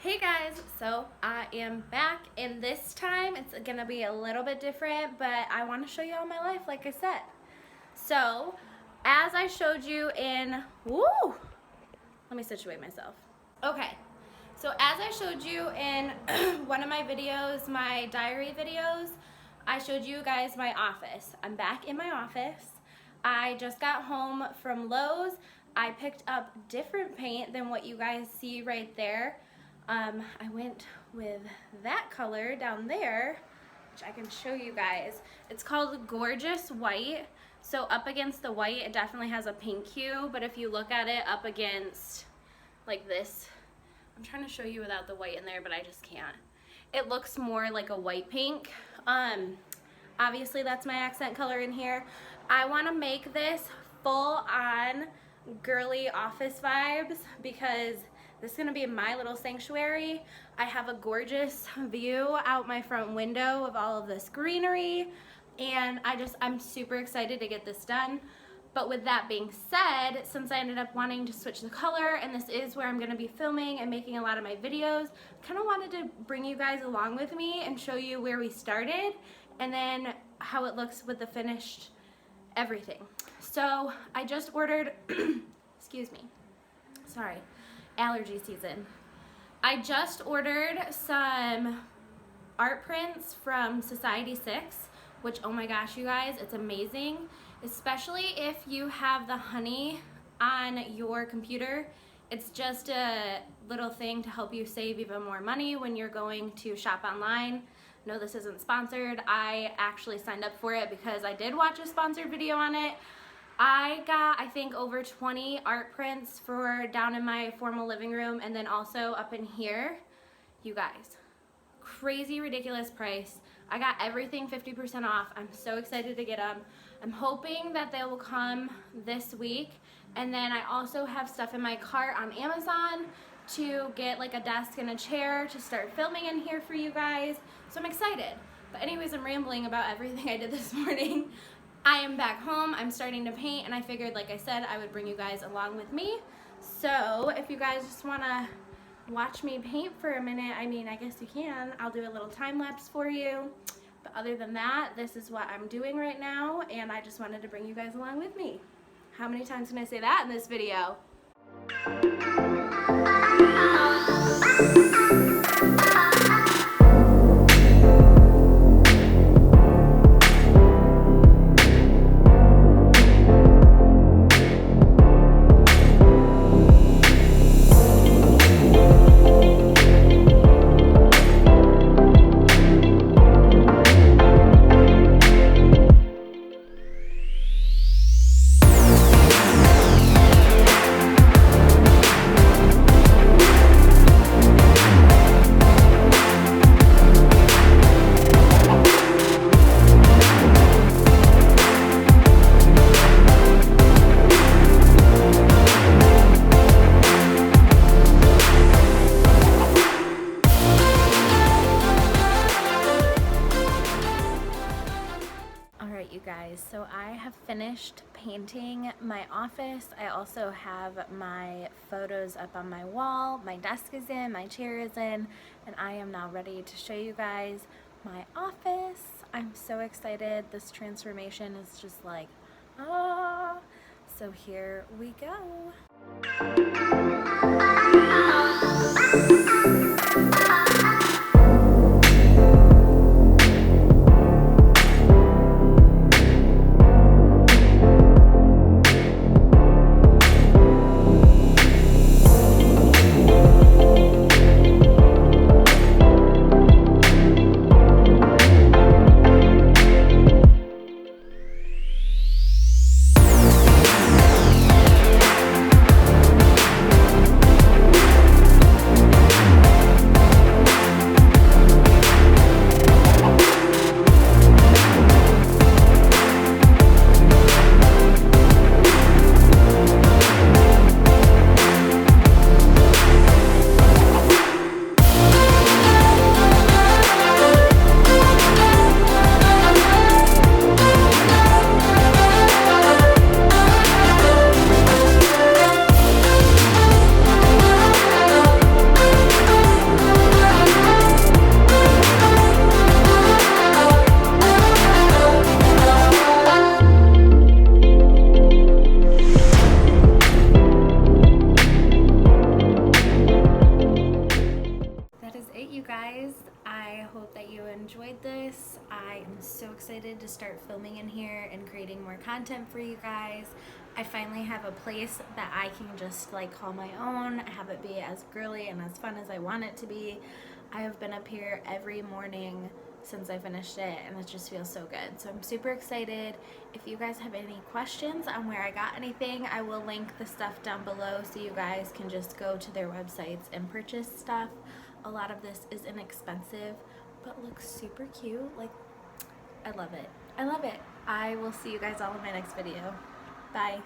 Hey guys, so I am back, and this time it's gonna be a little bit different, but I want to show you all my life like I said. So as I showed you in let me situate myself. Okay, so as I showed you in one of my videos, my diary videos, I showed you guys my office. I'm back in my office. I just got home from Lowe's. I picked up different paint than what you guys see right there. I went with that color down there, which I can show you guys. It's called Gorgeous White. So up against the white, it definitely has a pink hue, but if you look at it up against like this, I'm trying to show you without the white in there, but I just can't. It looks more like a white pink. Obviously that's my accent color in here. I want to make this full on girly office vibes because this is going to be my little sanctuary. I have a gorgeous view out my front window of all of this greenery, and I'm super excited to get this done. But with that being said, since I ended up wanting to switch the color, and this is where I'm going to be filming and making a lot of my videos, I kind of wanted to bring you guys along with me and show you where we started and then how it looks with the finished everything. So I just ordered, excuse me, sorry, allergy season. I just ordered some art prints from Society 6, which, oh my gosh, you guys, it's amazing, especially if you have the honey on your computer. It's just a little thing to help you save even more money when you're going to shop online. No, this isn't sponsored. I actually signed up for it because I did watch a sponsored video on it. I got, I think, over 20 art prints for down in my formal living room, and then also up in here. You guys, crazy ridiculous price. I got everything 50% off. I'm so excited to get them. I'm hoping that they will come this week, and then I also have stuff in my cart on Amazon to get like a desk and a chair to start filming in here for you guys. So I'm excited. But anyways, I'm rambling about everything I did this morning. I am back home. I'm starting to paint, and I figured, like I said, I would bring you guys along with me. So if you guys just want to watch me paint for a minute, I mean, I guess you can. I'll do a little time lapse for you. But other than that, this is what I'm doing right now, and I just wanted to bring you guys along with me. How many times can I say that in this video? So I have finished painting my office. I also have my photos up on my wall. My desk is in, my chair is in, and I am now ready to show you guys my office. I'm so excited. This transformation is just like, ah. So here we go. enjoyed this. I am so excited to start filming in here and creating more content for you guys. I finally have a place that I can just like call my own, have it be as girly and as fun as I want it to be. I have been up here every morning since I finished it, and it just feels so good. So I'm super excited. If you guys have any questions on where I got anything, I will link the stuff down below so you guys can just go to their websites and purchase stuff. A lot of this is inexpensive but looks super cute. Like, I love it. I love it. I will see you guys all in my next video. Bye.